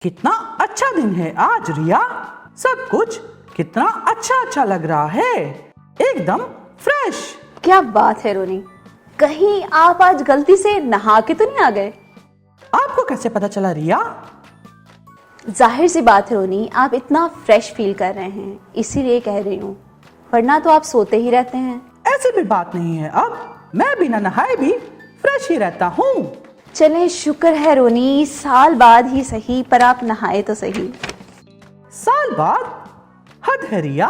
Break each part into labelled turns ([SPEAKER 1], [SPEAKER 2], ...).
[SPEAKER 1] कितना अच्छा दिन है आज रिया। सब कुछ कितना अच्छा लग रहा है, एकदम फ्रेश।
[SPEAKER 2] क्या बात है रोनी, कहीं आप आज गलती से नहा के तो नहीं आ गए?
[SPEAKER 1] आपको कैसे पता चला रिया?
[SPEAKER 2] जाहिर सी बात है रोनी, आप इतना फ्रेश फील कर रहे हैं इसीलिए कह रही हूँ, वरना तो आप सोते ही रहते हैं।
[SPEAKER 1] ऐसी भी बात नहीं है, अब मैं बिना नहाए भी फ्रेश ही रहता हूँ।
[SPEAKER 2] चलें, शुक्र है रोनी, साल बाद ही सही पर आप नहाए तो सही।
[SPEAKER 1] साल बाद? हद है रिया,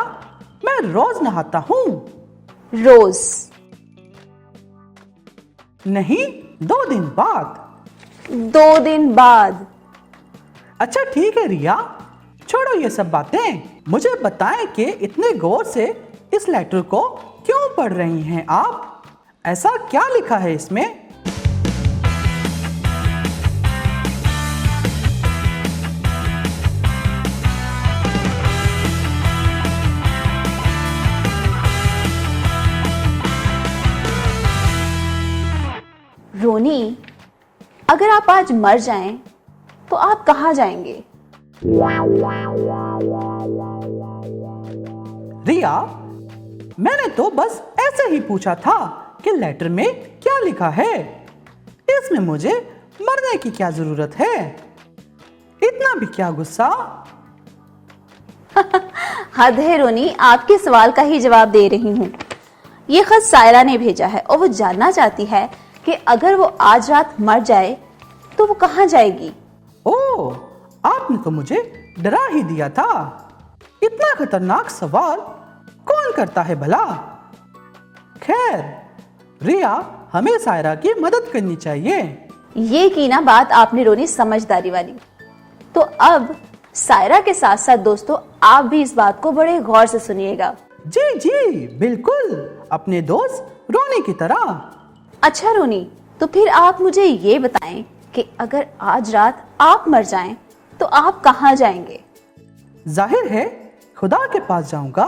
[SPEAKER 1] मैं रोज नहाता हूँ।
[SPEAKER 2] रोज
[SPEAKER 1] नहीं, 2 दिन बाद।
[SPEAKER 2] 2 दिन बाद?
[SPEAKER 1] अच्छा ठीक है रिया, छोड़ो ये सब बातें। मुझे बताएं कि इतने गौर से इस लेटर को क्यों पढ़ रही हैं आप? ऐसा क्या लिखा है इसमें?
[SPEAKER 2] रोनी, अगर आप आज मर जाएं तो आप कहाँ जाएंगे?
[SPEAKER 1] रिया, मैंने तो बस ऐसे ही पूछा था कि लेटर में क्या लिखा है। इसमें मुझे मरने की क्या जरूरत है? इतना भी क्या गुस्सा?
[SPEAKER 2] हद है रोनी, आपके सवाल का ही जवाब दे रही हूँ। ये खत सायरा ने भेजा है और वो जानना चाहती है कि अगर वो आज रात मर जाए तो वो कहाँ जाएगी।
[SPEAKER 1] ओह, आपने तो मुझे डरा ही दिया था। इतना खतरनाक सवाल कौन करता है भला? खैर रिया, हमें सायरा की मदद करनी चाहिए।
[SPEAKER 2] ये की ना बात आपने रोनी समझदारी वाली। तो अब सायरा के साथ साथ दोस्तों, आप भी इस बात को बड़े गौर से सुनिएगा।
[SPEAKER 1] जी जी बिल्कुल, अपने दोस्त रोनी की तरह।
[SPEAKER 2] अच्छा रोनी, तो फिर आप मुझे ये बताएं कि अगर आज रात आप मर जाएं तो आप कहाँ जाएंगे?
[SPEAKER 1] जाहिर है खुदा के पास जाऊंगा।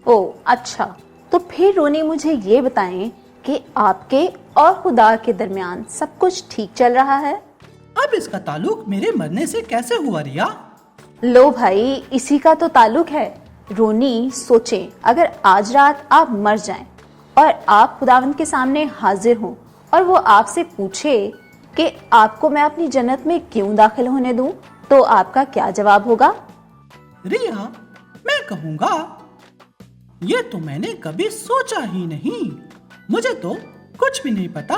[SPEAKER 2] ओह अच्छा, तो फिर रोनी मुझे ये बताएं कि आपके और खुदा के दरमियान सब कुछ ठीक चल रहा है?
[SPEAKER 1] अब इसका ताल्लुक मेरे मरने से कैसे हुआ रिया?
[SPEAKER 2] लो भाई, इसी का तो ताल्लुक है। रोनी सोचें, अगर आज रात आप मर जाएं और आप खुदावंद के सामने हाजिर हों और वो आपसे पूछे कि आपको मैं अपनी जन्नत में क्यों दाखिल होने दूं, तो आपका क्या जवाब होगा?
[SPEAKER 1] रिया, मैं कहूंगा ये तो मैंने कभी सोचा ही नहीं, मुझे तो कुछ भी नहीं पता।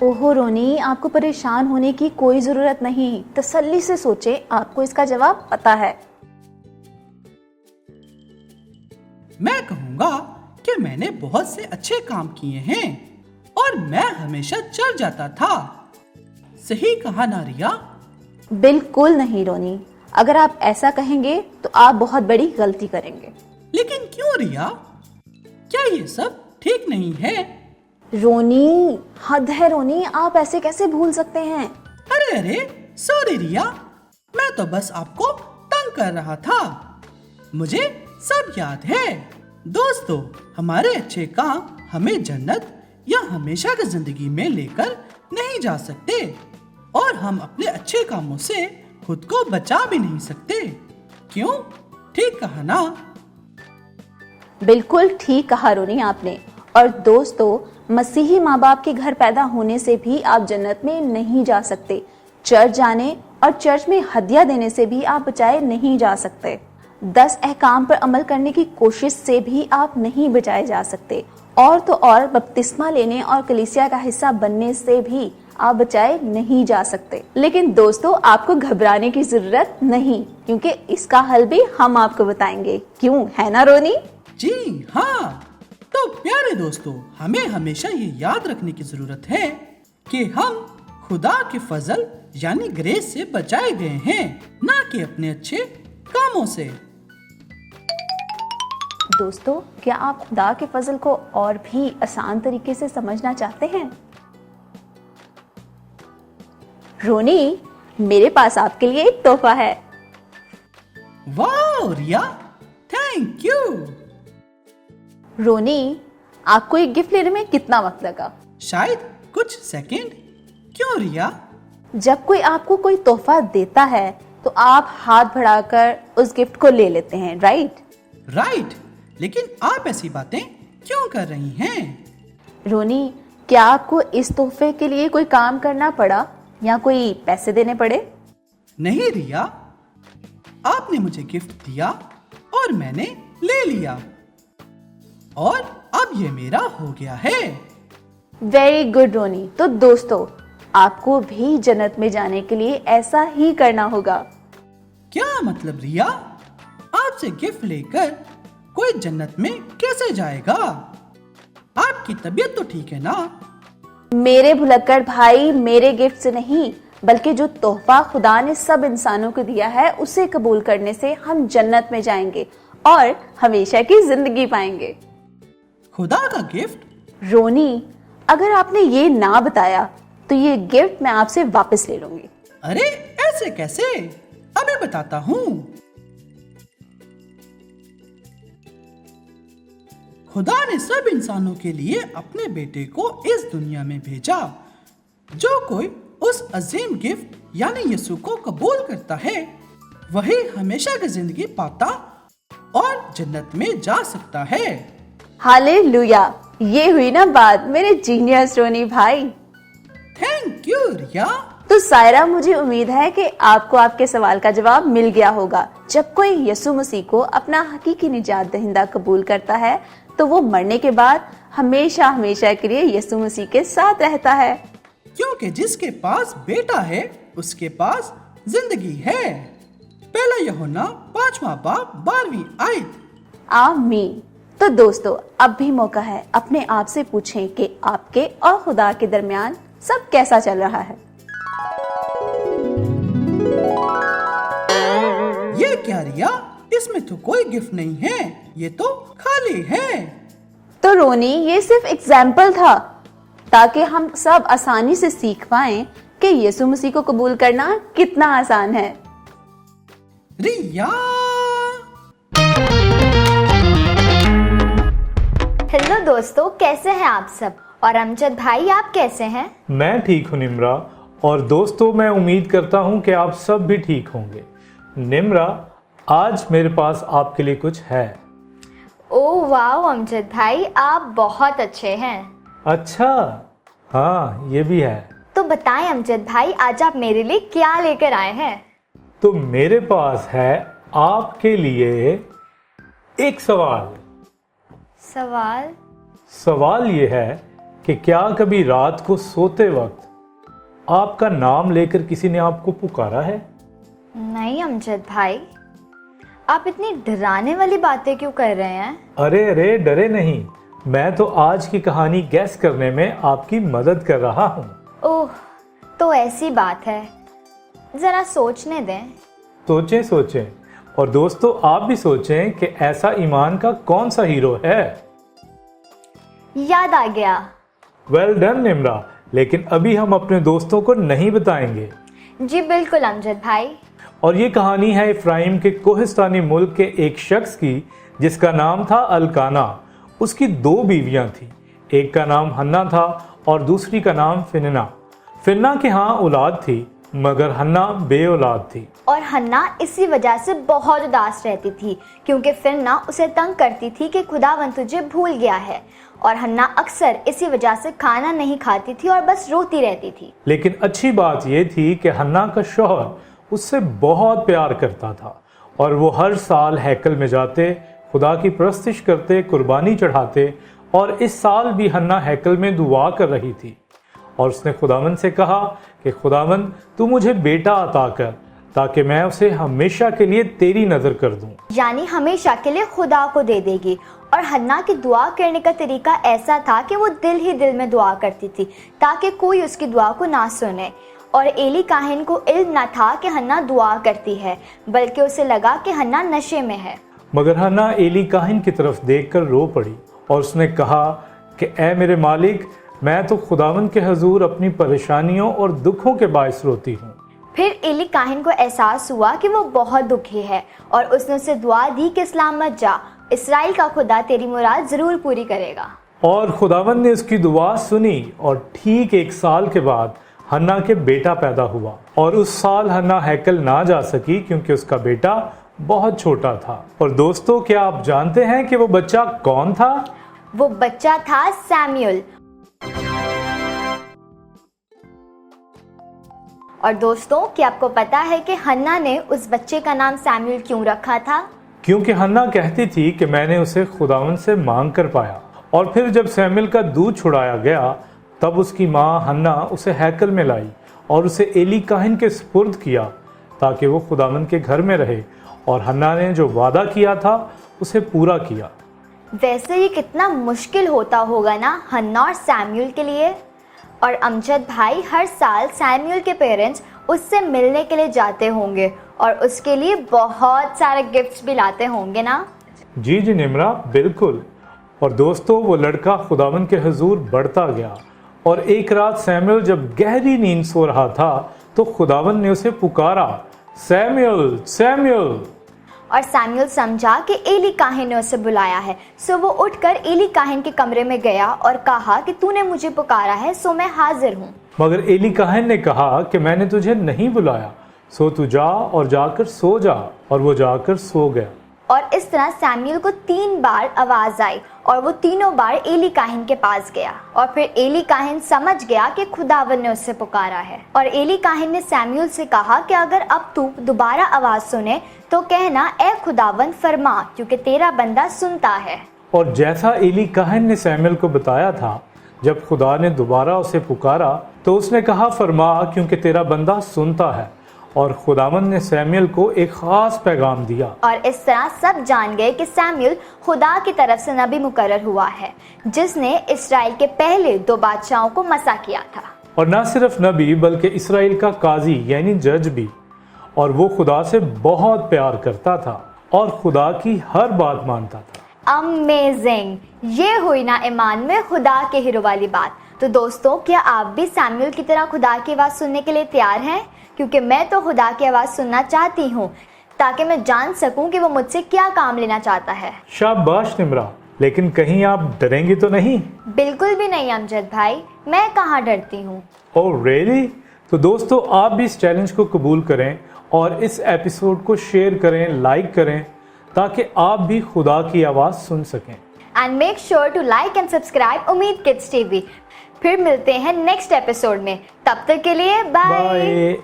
[SPEAKER 2] ओहो रोनी, आपको परेशान होने की कोई जरूरत नहीं, तसल्ली से सोचें, आपको इसका जवाब पता है।
[SPEAKER 1] मैं कहूंगा कि मैंने बहुत से अच्छे काम किए हैं और मैं हमेशा चल जाता था। सही कहा ना रिया?
[SPEAKER 2] बिल्कुल नहीं रोनी, अगर आप ऐसा कहेंगे तो आप बहुत बड़ी गलती करेंगे।
[SPEAKER 1] लेकिन क्यों रिया? क्या ये सब ठीक नहीं है?
[SPEAKER 2] रोनी, हद है रोनी, आप ऐसे कैसे भूल सकते हैं?
[SPEAKER 1] अरे अरे सॉरी रिया, मैं तो बस आपको तंग कर रहा था। मुझे सब याद है। दोस्तों, हमारे अच्छे काम हमें जन्नत या हमेशा की जिंदगी में लेकर नहीं जा सकते और हम अपने अच्छे कामों से खुद को बचा भी नहीं सकते। क्यों? ठीक कहा ना?
[SPEAKER 2] बिल्कुल ठीक कहा रोनी आपने। और दोस्तों, मसीही माँ बाप के घर पैदा होने से भी आप जन्नत में नहीं जा सकते। चर्च जाने और चर्च में हदिया देने से भी आप बचाए नहीं जा सकते। 10 अहकाम पर अमल करने की कोशिश से भी आप नहीं बचाए जा सकते। और तो और बपतिस्मा लेने और कलीसिया का हिस्सा बनने से भी आप बचाए नहीं जा सकते। लेकिन दोस्तों, आपको घबराने की जरूरत नहीं, क्योंकि इसका हल भी हम आपको बताएंगे। क्यों, है ना रोनी?
[SPEAKER 1] जी हाँ। तो प्यारे दोस्तों, हमें हमेशा ये याद रखने की जरूरत है कि हम खुदा के फजल यानी ग्रेस से बचाए गए हैं, ना कि अपने अच्छे कामों से।
[SPEAKER 2] दोस्तों, क्या आप खुदा के फजल को और भी आसान तरीके से समझना चाहते हैं? रोनी, मेरे पास आपके लिए एक तोहफा है।
[SPEAKER 1] वाह रिया, थैंक यू।
[SPEAKER 2] रोनी, आपको एक गिफ्ट लेने में कितना वक्त लगा?
[SPEAKER 1] शायद कुछ सेकंड। क्यों रिया?
[SPEAKER 2] जब कोई आपको कोई तोहफा देता है तो आप हाथ बढ़ाकर उस गिफ्ट को ले लेते हैं, राइट?
[SPEAKER 1] राइट, लेकिन आप ऐसी बातें क्यों कर रही हैं?
[SPEAKER 2] रोनी, क्या आपको इस तोहफे के लिए कोई काम करना पड़ा या कोई पैसे देने पड़े?
[SPEAKER 1] नहीं रिया, आपने मुझे गिफ्ट दिया और मैंने ले लिया और अब ये मेरा हो गया है।
[SPEAKER 2] वेरी गुड रोनी। तो दोस्तों, आपको भी जन्नत में जाने के लिए ऐसा ही करना होगा।
[SPEAKER 1] क्या मतलब रिया? आपसे गिफ्ट लेकर कोई जन्नत में कैसे जाएगा? आपकी तबीयत तो ठीक है ना?
[SPEAKER 2] मेरे भुलक्कड़ भाई, मेरे गिफ्ट से नहीं बल्कि जो तोहफा खुदा ने सब इंसानों को दिया है उसे कबूल करने से हम जन्नत में जाएंगे और हमेशा की जिंदगी पाएंगे।
[SPEAKER 1] खुदा का गिफ्ट?
[SPEAKER 2] रोनी, अगर आपने ये ना बताया तो ये गिफ्ट मैं आपसे वापस ले लूंगी।
[SPEAKER 1] अरे ऐसे कैसे? अभी बताता हूँ। खुदा ने सब इंसानों के लिए अपने बेटे को इस दुनिया में भेजा। जो कोई उस अजीम गिफ्ट यानी यीशु को कबूल करता है वही हमेशा की जिंदगी पाता और जन्नत में जा सकता है।
[SPEAKER 2] हालेलुया! ये हुई ना बात मेरे जीनियस रोनी भाई।
[SPEAKER 1] थैंक यू रिया।
[SPEAKER 2] तो सायरा, मुझे उम्मीद है कि आपको आपके सवाल का जवाब मिल गया होगा। जब कोई यीशु मसीह को अपना हकीकी निजात दहिंदा कबूल करता है तो वो मरने के बाद हमेशा हमेशा के लिए यीशु मसीह के साथ रहता है,
[SPEAKER 1] क्योंकि जिसके पास बेटा है उसके पास जिंदगी है। पहला यूहन्ना 5वां बाब 12वीं आयत।
[SPEAKER 2] आमीन। तो दोस्तों, अब भी मौका है अपने आप से पूछें कि आपके और खुदा के दरमियान सब कैसा चल रहा है।
[SPEAKER 1] ये क्या रिया? इसमें तो कोई गिफ्ट नहीं है, ये तो खाली है।
[SPEAKER 2] तो रोनी, ये सिर्फ एग्जाम्पल था ताकि हम सब आसानी से सीख पाएं कि यीशु मसीह को कबूल करना कितना आसान है।
[SPEAKER 1] रिया,
[SPEAKER 3] हेलो दोस्तों, कैसे हैं आप सब? और अमजद भाई, आप कैसे हैं?
[SPEAKER 4] मैं ठीक हूँ निम्रा। और दोस्तों, मैं उम्मीद करता हूँ कि आप सब भी ठीक होंगे। निम्रा, आज मेरे पास आपके लिए कुछ है।
[SPEAKER 3] ओह वाह अमजद भाई, आप बहुत अच्छे हैं।
[SPEAKER 4] अच्छा, हाँ ये भी है।
[SPEAKER 3] तो बताएं अमजद भाई, आज आप मेरे लिए क्या लेकर आए हैं?
[SPEAKER 4] तो मेरे पास है आपके लिए एक सवाल। सवाल ये है कि क्या कभी रात को सोते वक्त आपका नाम लेकर किसी ने आपको पुकारा है?
[SPEAKER 3] नहीं अमजद भाई, आप इतनी डराने वाली बातें क्यों कर रहे हैं?
[SPEAKER 4] अरे डरे नहीं, मैं तो आज की कहानी गैस करने में आपकी मदद कर रहा हूँ।
[SPEAKER 3] ओह, तो ऐसी बात है, जरा सोचने दें।
[SPEAKER 4] सोचें और दोस्तों, आप भी सोचें कि ऐसा ईमान का कौन सा हीरो है।
[SPEAKER 3] याद आ गया।
[SPEAKER 4] वेल डन निम्रा, लेकिन अभी हम अपने दोस्तों को नहीं बताएंगे।
[SPEAKER 3] जी बिल्कुल अमजद भाई।
[SPEAKER 4] और ये कहानी है इफ्राइम के कोहिस्तानी मुल्क के एक शख्स की जिसका नाम था अल्काना। उसकी 2 बीवियां थी, एक का नाम हन्ना था और दूसरी का नाम फिन्ना। फिन्ना के यहाँ औलाद थी मगर हन्ना बे औलाद थी।
[SPEAKER 3] और हन्ना इसी वजह से बहुत उदास रहती थी क्योंकि फिन्ना उसे तंग करती थी कि खुदावंद तुझे भूल गया है। और हन्ना अक्सर इसी वजह से खाना नहीं खाती थी और बस रोती रहती थी।
[SPEAKER 4] लेकिन अच्छी बात यह थी कि हन्ना का शौहर उससे बहुत प्यार करता था और वो हर साल हैकल में जाते, खुदा की परस्तिश करते, कुर्बानी चढ़ाते। और इस साल भी हन्ना हैकल में दुआ कर रही थी और उसने खुदावंद से कहा कि खुदावंद, तू मुझे बेटा अता कर ताकि मैं उसे हमेशा के लिए तेरी नजर कर दूं।
[SPEAKER 3] यानी हमेशा के लिए खुदा को दे देगी। और हन्ना की दुआ करने का तरीका ऐसा था कि वो दिल ही दिल में दुआ करती थी ताकि कोई उसकी दुआ को ना सुने। और एली काहिन को इल्म न था कि हन्ना दुआ करती है, बल्कि उसे लगा कि हन्ना नशे में है।
[SPEAKER 4] मगर हन्ना एली काहिन की तरफ देखकर रो पड़ी और उसने कहा कि ऐ मेरे मालिक, मैं तो खुदावंद के हजूर अपनी परेशानियों और दुखों के बायस रोती हूँ।
[SPEAKER 3] फिर एली काहिन को एहसास हुआ कि वो बहुत दुखी है और उसने उसे दुआ दी कि सलामत जा, इस्राएल का खुदा तेरी मुराद जरूर पूरी करेगा।
[SPEAKER 4] और खुदावंद ने उसकी दुआ सुनी और ठीक 1 साल के बाद हन्ना के बेटा पैदा हुआ और उस साल हन्ना हैकल ना जा सकी क्योंकि उसका बेटा बहुत छोटा था। और दोस्तों, क्या आप जानते हैं कि वो बच्चा कौन था?
[SPEAKER 3] वो बच्चा था सैमुअल। और दोस्तों, क्या आपको पता है कि हन्ना ने उस बच्चे का नाम सैमुअल क्यों रखा था?
[SPEAKER 4] क्योंकि हन्ना कहती थी कि मैंने उसे खुदावन से मांग कर पाया। और फिर जब सैमुअल का दूध छुड़ाया गया तब उसकी माँ हन्ना उसे हैकल में लाई और उसे एली काहिन के सुपुर्द किया ताकि वो खुदावन के घर में रहे। और हन्ना ने जो वादा किया था उसे पूरा किया।
[SPEAKER 3] वैसे ये कितना मुश्किल होता होगा ना हन्ना और सैमुअल के लिए। और अमजद भाई, हर साल सैमुअल के पेरेंट्स उससे मिलने के लिए जाते होंगे और उसके लिए बहुत सारे गिफ्ट्स भी लाते होंगे ना?
[SPEAKER 4] जी जी निम्रा, बिल्कुल। और दोस्तों, वो लड़का खुदावन के हुजूर बढ़ता गया और एक रात सैमुअल जब गहरी नींद सो रहा था तो खुदावन ने उसे पुकारा, सैमुअल सैमुअल।
[SPEAKER 3] और सैमुअल समझा कि एली काहिन ने उसे बुलाया है, सो वो उठकर एली काहिन के कमरे में गया और कहा कि तूने मुझे पुकारा है, सो मैं हाजिर हूँ।
[SPEAKER 4] मगर एली काहिन ने कहा कि मैंने तुझे नहीं बुलाया, सो तू जा और जाकर सो जा। और वो जाकर सो गया।
[SPEAKER 3] और इस तरह सैमुअल को 3 बार आवाज आई और वो तीनों बार एली काहिन के पास गया। और फिर एली काहिन समझ गया कि खुदावन ने उससे पुकारा है। और एली काहिन ने सैमुअल से कहा कि अगर अब तू दोबारा आवाज सुने तो कहना, ए खुदावन फरमा, क्योंकि तेरा बंदा सुनता है।
[SPEAKER 4] और जैसा एली काहिन ने सैमुअल को बताया था, जब खुदा ने दोबारा उसे पुकारा तो उसने कहा, फरमा, क्योंकि तेरा बंदा सुनता है। और खुदावन ने सैमुअल को एक खास पैगाम दिया।
[SPEAKER 3] और इस तरह सब जान गए कि सैमुअल खुदा की तरफ से नबी मुकर्रर हुआ है, जिसने इस्राएल के पहले 2 बादशाहों को मसा किया था।
[SPEAKER 4] और न सिर्फ नबी बल्कि इस्राएल का काजी यानी जज भी। और वो खुदा से बहुत प्यार करता था और खुदा की हर बात मानता था।
[SPEAKER 3] अमेजिंग! ये हुई ना ईमान में खुदा के हीरो वाली बात। तो दोस्तों, क्या आप भी सैमुअल की तरह खुदा की आवाज़ सुनने के लिए तैयार हैं? क्योंकि मैं तो खुदा की आवाज़ सुनना चाहती हूँ ताकि मैं जान सकूं कि वो मुझसे क्या काम लेना चाहता है।
[SPEAKER 4] शाबाश निम्रा, लेकिन कहीं आप डरेंगी तो नहीं?
[SPEAKER 3] बिल्कुल भी नहीं अमजद भाई, मैं कहाँ डरती हूँ।
[SPEAKER 4] Oh really? तो दोस्तों, आप भी इस चैलेंज को कबूल करें और इस एपिसोड को शेयर करें, लाइक करें, ताकि आप भी खुदा की आवाज़ सुन सकें।
[SPEAKER 3] And make sure to like and subscribe उम्मीद किड्स टीवी। फिर मिलते हैं नेक्स्ट एपिसोड में, तब तक के लिए बाय।
[SPEAKER 4] बाय।